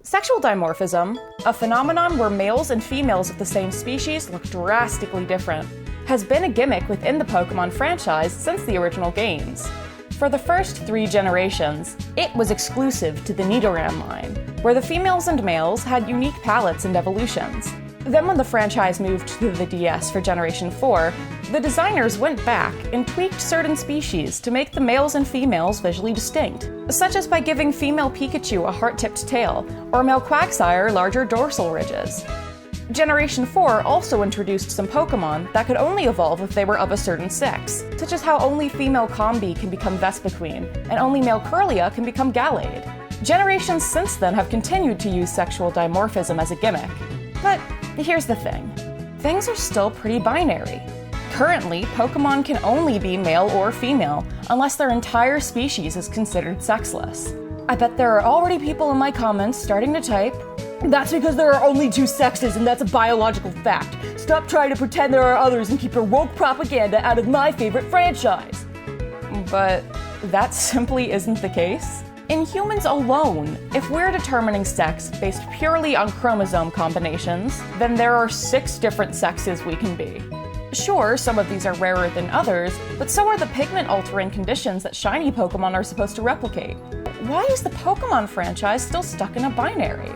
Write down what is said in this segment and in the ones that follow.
Sexual dimorphism, a phenomenon where males and females of the same species look drastically different, has been a gimmick within the Pokémon franchise since the original games. For the first 3 generations, it was exclusive to the Nidoran line, where the females and males had unique palettes and evolutions. Then when the franchise moved to the DS for Generation 4, the designers went back and tweaked certain species to make the males and females visually distinct, such as by giving female Pikachu a heart-tipped tail, or male Quagsire larger dorsal ridges. Generation 4 also introduced some Pokémon that could only evolve if they were of a certain sex, such as how only female Combi can become Vespiquen, and only male Kirlia can become Gallade. Generations since then have continued to use sexual dimorphism as a gimmick. But here's the thing. Things are still pretty binary. Currently, Pokémon can only be male or female, unless their entire species is considered sexless. I bet there are already people in my comments starting to type, "That's because there are only 2 sexes and that's a biological fact. Stop trying to pretend there are others and keep your woke propaganda out of my favorite franchise." But that simply isn't the case. In humans alone, if we're determining sex based purely on chromosome combinations, then there are 6 different sexes we can be. Sure, some of these are rarer than others, but so are the pigment-altering conditions that shiny Pokémon are supposed to replicate. Why is the Pokémon franchise still stuck in a binary?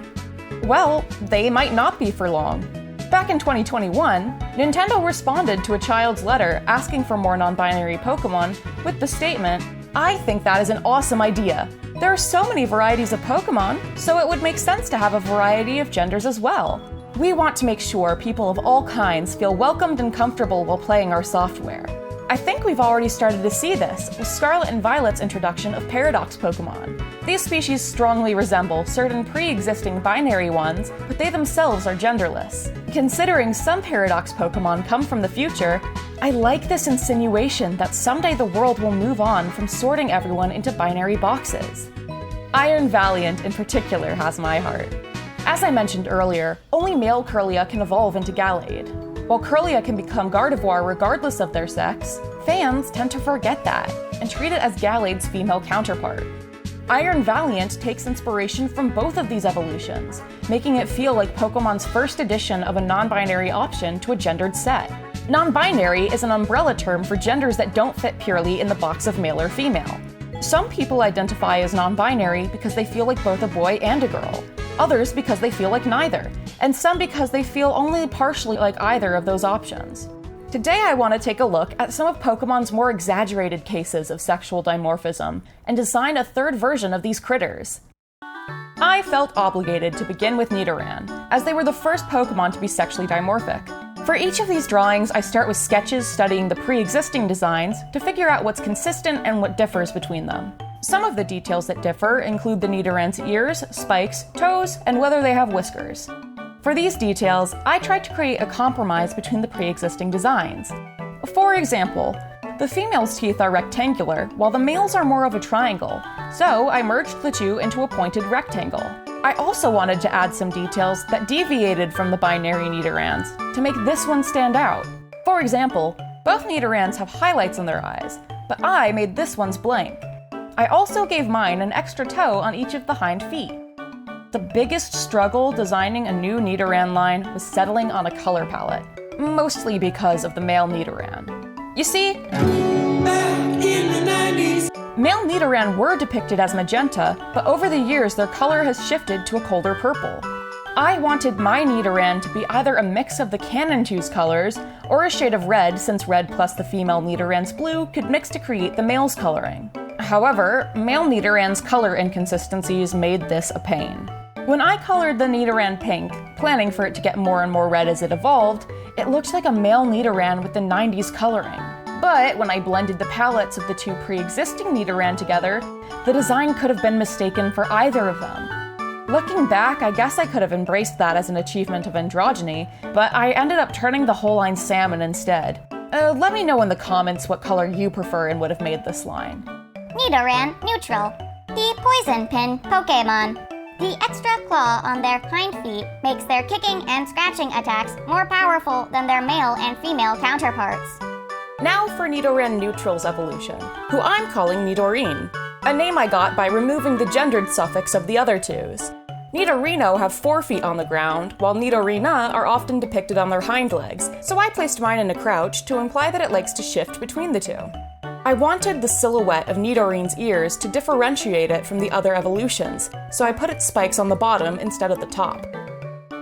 Well, they might not be for long. Back in 2021, Nintendo responded to a child's letter asking for more non-binary Pokémon with the statement, "I think that is an awesome idea. There are so many varieties of Pokémon, so it would make sense to have a variety of genders as well. We want to make sure people of all kinds feel welcomed and comfortable while playing our software." I think we've already started to see this with Scarlet and Violet's introduction of Paradox Pokémon. These species strongly resemble certain pre-existing binary ones, but they themselves are genderless. Considering some Paradox Pokémon come from the future, I like this insinuation that someday the world will move on from sorting everyone into binary boxes. Iron Valiant in particular has my heart. As I mentioned earlier, only male Kirlia can evolve into Gallade. While Kirlia can become Gardevoir regardless of their sex, fans tend to forget that and treat it as Gallade's female counterpart. Iron Valiant takes inspiration from both of these evolutions, making it feel like Pokémon's first addition of a non-binary option to a gendered set. Non-binary is an umbrella term for genders that don't fit purely in the box of male or female. Some people identify as non-binary because they feel like both a boy and a girl, others because they feel like neither, and some because they feel only partially like either of those options. Today I want to take a look at some of Pokémon's more exaggerated cases of sexual dimorphism and design a third version of these critters. I felt obligated to begin with Nidoran, as they were the first Pokémon to be sexually dimorphic. For each of these drawings, I start with sketches studying the pre-existing designs to figure out what's consistent and what differs between them. Some of the details that differ include the Nidoran's ears, spikes, toes, and whether they have whiskers. For these details, I tried to create a compromise between the pre-existing designs. For example, the female's teeth are rectangular, while the male's are more of a triangle, so I merged the two into a pointed rectangle. I also wanted to add some details that deviated from the binary Nidorans to make this one stand out. For example, both Nidorans have highlights in their eyes, but I made this one's blank. I also gave mine an extra toe on each of the hind feet. The biggest struggle designing a new Nidoran line was settling on a color palette, mostly because of the male Nidoran. You see, back in the 90s, male Nidoran were depicted as magenta, but over the years their color has shifted to a colder purple. I wanted my Nidoran to be either a mix of the Canon 2's colors, or a shade of red, since red plus the female Nidoran's blue could mix to create the male's coloring. However, male Nidoran's color inconsistencies made this a pain. When I colored the Nidoran pink, planning for it to get more and more red as it evolved, it looked like a male Nidoran with the 90s coloring. But when I blended the palettes of the two pre-existing Nidoran together, the design could have been mistaken for either of them. Looking back, I guess I could have embraced that as an achievement of androgyny, but I ended up turning the whole line salmon instead. Let me know in the comments what color you prefer and would have made this line. Nidoran neutral. The poison pin Pokémon. The extra claw on their hind feet makes their kicking and scratching attacks more powerful than their male and female counterparts. Now for Nidoran Neutral's evolution, who I'm calling Nidorin, a name I got by removing the gendered suffix of the other twos. Nidorino have 4 feet on the ground, while Nidorina are often depicted on their hind legs, so I placed mine in a crouch to imply that it likes to shift between the two. I wanted the silhouette of Nidorin's ears to differentiate it from the other evolutions, so I put its spikes on the bottom instead of the top.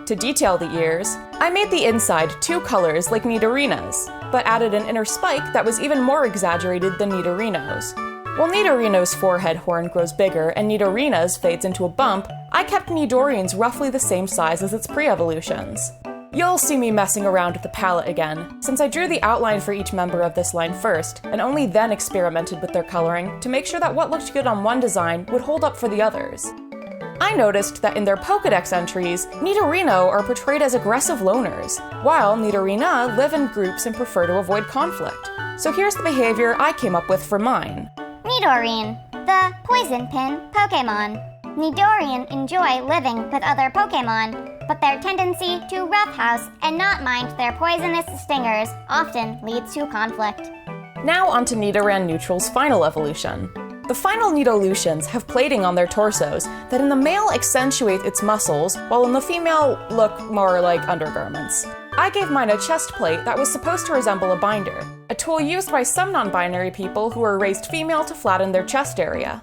To detail the ears, I made the inside 2 colors like Nidorina's, but added an inner spike that was even more exaggerated than Nidorino's. While Nidorino's forehead horn grows bigger and Nidorina's fades into a bump, I kept Nidorin's roughly the same size as its pre-evolutions. You'll see me messing around with the palette again, since I drew the outline for each member of this line first, and only then experimented with their coloring to make sure that what looked good on one design would hold up for the others. I noticed that in their Pokédex entries, Nidorino are portrayed as aggressive loners, while Nidorina live in groups and prefer to avoid conflict. So here's the behavior I came up with for mine. Nidorin, the poison pin Pokémon. Nidorin enjoy living with other Pokémon, but their tendency to roughhouse and not mind their poisonous stingers often leads to conflict. Now onto Nidoran Neutral's final evolution. The final Nidolutions have plating on their torsos that in the male accentuate its muscles, while in the female look more like undergarments. I gave mine a chest plate that was supposed to resemble a binder, a tool used by some non-binary people who were raised female to flatten their chest area.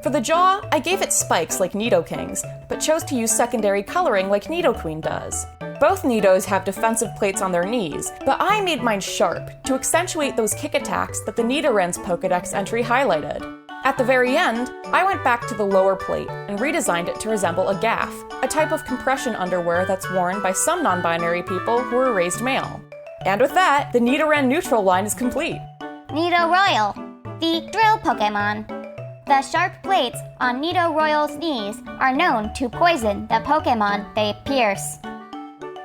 For the jaw, I gave it spikes like Nidoking's, but chose to use secondary coloring like Nidoqueen does. Both Nidos have defensive plates on their knees, but I made mine sharp to accentuate those kick attacks that the Nidoran's Pokédex entry highlighted. At the very end, I went back to the lower plate and redesigned it to resemble a gaff, a type of compression underwear that's worn by some non-binary people who are raised male. And with that, the Nidoran Neutral line is complete. Nidoroyal, the drill Pokémon. The sharp plates on Nidoroyal's knees are known to poison the Pokémon they pierce.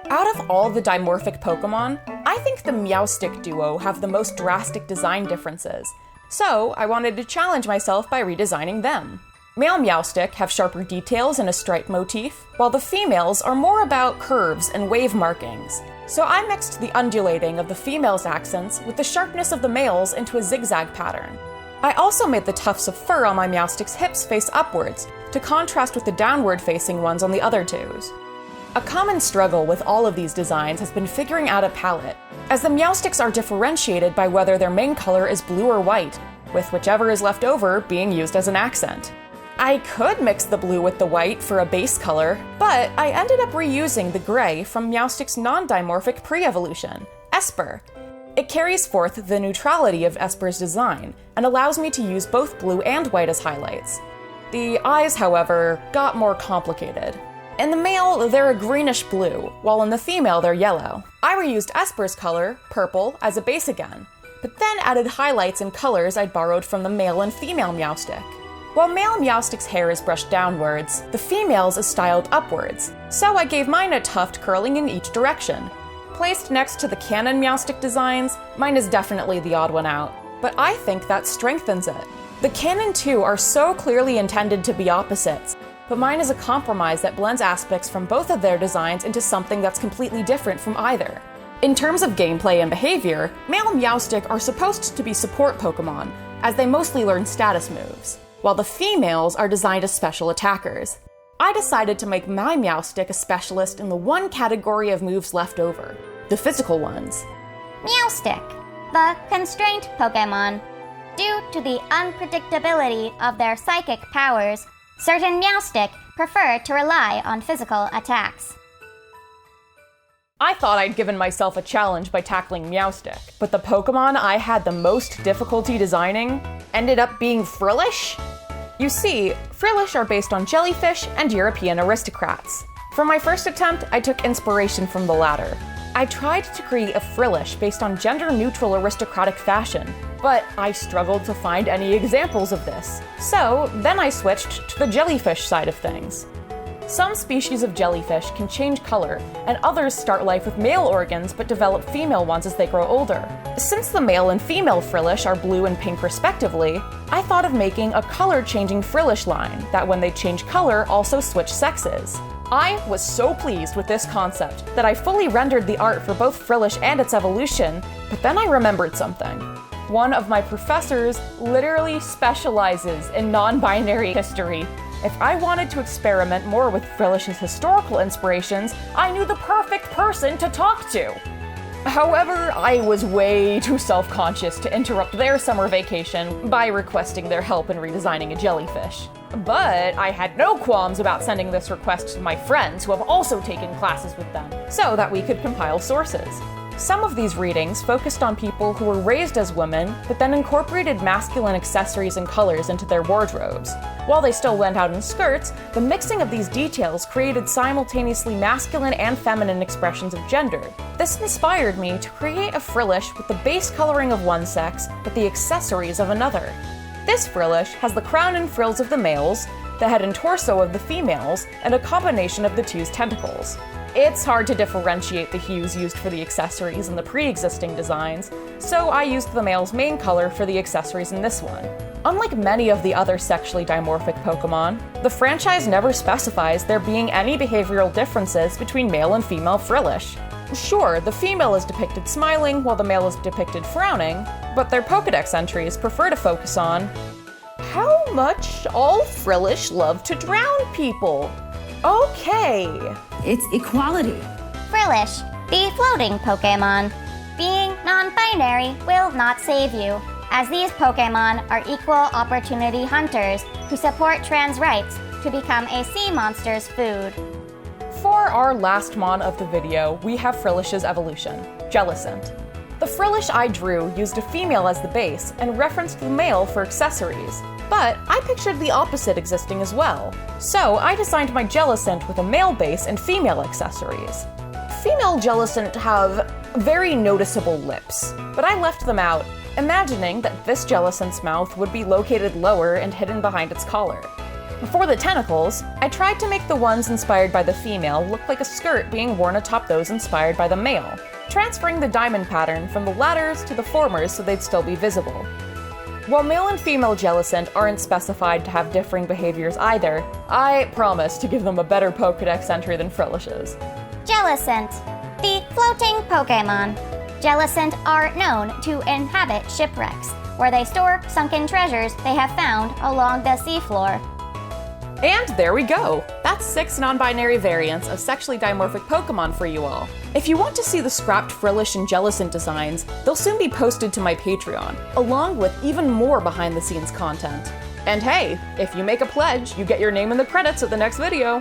Out of all the dimorphic Pokémon, I think the Meowstic duo have the most drastic design differences. So I wanted to challenge myself by redesigning them. Male Meowstic have sharper details and a stripe motif, while the females are more about curves and wave markings. So I mixed the undulating of the females' accents with the sharpness of the males into a zigzag pattern. I also made the tufts of fur on my Meowstic's hips face upwards, to contrast with the downward-facing ones on the other twos. A common struggle with all of these designs has been figuring out a palette, as the Meowstics are differentiated by whether their main color is blue or white, with whichever is left over being used as an accent. I could mix the blue with the white for a base color, but I ended up reusing the gray from Meowstic's non-dimorphic pre-evolution, Esper. It carries forth the neutrality of Esper's design, and allows me to use both blue and white as highlights. The eyes, however, got more complicated. In the male, they're a greenish blue, while in the female, they're yellow. I reused Esper's color, purple, as a base again, but then added highlights and colors I'd borrowed from the male and female Meowstic. While male Meowstic's hair is brushed downwards, the female's is styled upwards, so I gave mine a tuft curling in each direction. Placed next to the canon Meowstic designs, mine is definitely the odd one out, but I think that strengthens it. The canon two are so clearly intended to be opposites, but mine is a compromise that blends aspects from both of their designs into something that's completely different from either. In terms of gameplay and behavior, male Meowstic are supposed to be support Pokémon, as they mostly learn status moves, while the females are designed as special attackers. I decided to make my Meowstic a specialist in the one category of moves left over, the physical ones. Meowstic, the constraint Pokémon. Due to the unpredictability of their psychic powers, certain Meowstic prefer to rely on physical attacks. I thought I'd given myself a challenge by tackling Meowstic, but the Pokémon I had the most difficulty designing ended up being Frillish? You see, Frillish are based on jellyfish and European aristocrats. For my first attempt, I took inspiration from the latter. I tried to create a Frillish based on gender-neutral aristocratic fashion, but I struggled to find any examples of this. So then I switched to the jellyfish side of things. Some species of jellyfish can change color, and others start life with male organs but develop female ones as they grow older. Since the male and female Frillish are blue and pink respectively, I thought of making a color-changing Frillish line that when they change color also switch sexes. I was so pleased with this concept that I fully rendered the art for both Frillish and its evolution, but then I remembered something. One of my professors literally specializes in non-binary history, If I wanted to experiment more with Frillish's historical inspirations, I knew the perfect person to talk to. However, I was way too self-conscious to interrupt their summer vacation by requesting their help in redesigning a jellyfish. But I had no qualms about sending this request to my friends who have also taken classes with them, so that we could compile sources. Some of these readings focused on people who were raised as women, but then incorporated masculine accessories and colors into their wardrobes. While they still went out in skirts, the mixing of these details created simultaneously masculine and feminine expressions of gender. This inspired me to create a Frillish with the base coloring of one sex, but the accessories of another. This Frillish has the crown and frills of the males, the head and torso of the females, and a combination of the two's tentacles. It's hard to differentiate the hues used for the accessories in the pre-existing designs, so I used the male's main color for the accessories in this one. Unlike many of the other sexually dimorphic Pokémon, the franchise never specifies there being any behavioral differences between male and female Frillish. Sure, the female is depicted smiling while the male is depicted frowning, but their Pokédex entries prefer to focus on how much all Frillish love to drown people. Okay. It's equality. Frillish, the floating Pokémon. Being non-binary will not save you, as these Pokémon are equal opportunity hunters who support trans rights to become a sea monster's food. For our last mon of the video, we have Frillish's evolution, Jellicent. The Frillish I drew used a female as the base and referenced the male for accessories, but I pictured the opposite existing as well. So I designed my Jellicent with a male base and female accessories. Female Jellicent have very noticeable lips, but I left them out, imagining that this Jellicent's mouth would be located lower and hidden behind its collar. For the tentacles, I tried to make the ones inspired by the female look like a skirt being worn atop those inspired by the male, transferring the diamond pattern from the latters to the formers so they'd still be visible. While male and female Jellicent aren't specified to have differing behaviors either, I promise to give them a better Pokédex entry than Frillish's. Jellicent, the floating Pokémon. Jellicent are known to inhabit shipwrecks, where they store sunken treasures they have found along the seafloor. And there we go! That's 6 non-binary variants of sexually dimorphic Pokémon for you all. If you want to see the scrapped Frillish and Jellicent designs, they'll soon be posted to my Patreon, along with even more behind-the-scenes content. And hey, if you make a pledge, you get your name in the credits of the next video.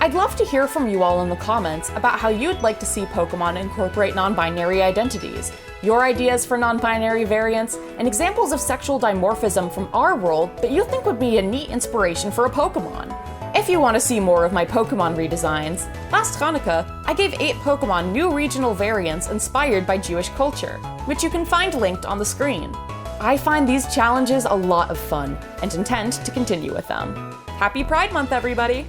I'd love to hear from you all in the comments about how you'd like to see Pokémon incorporate non-binary identities, your ideas for non-binary variants, and examples of sexual dimorphism from our world that you think would be a neat inspiration for a Pokémon. If you want to see more of my Pokémon redesigns, last Hanukkah, I gave 8 Pokémon new regional variants inspired by Jewish culture, which you can find linked on the screen. I find these challenges a lot of fun, and intend to continue with them. Happy Pride Month, everybody!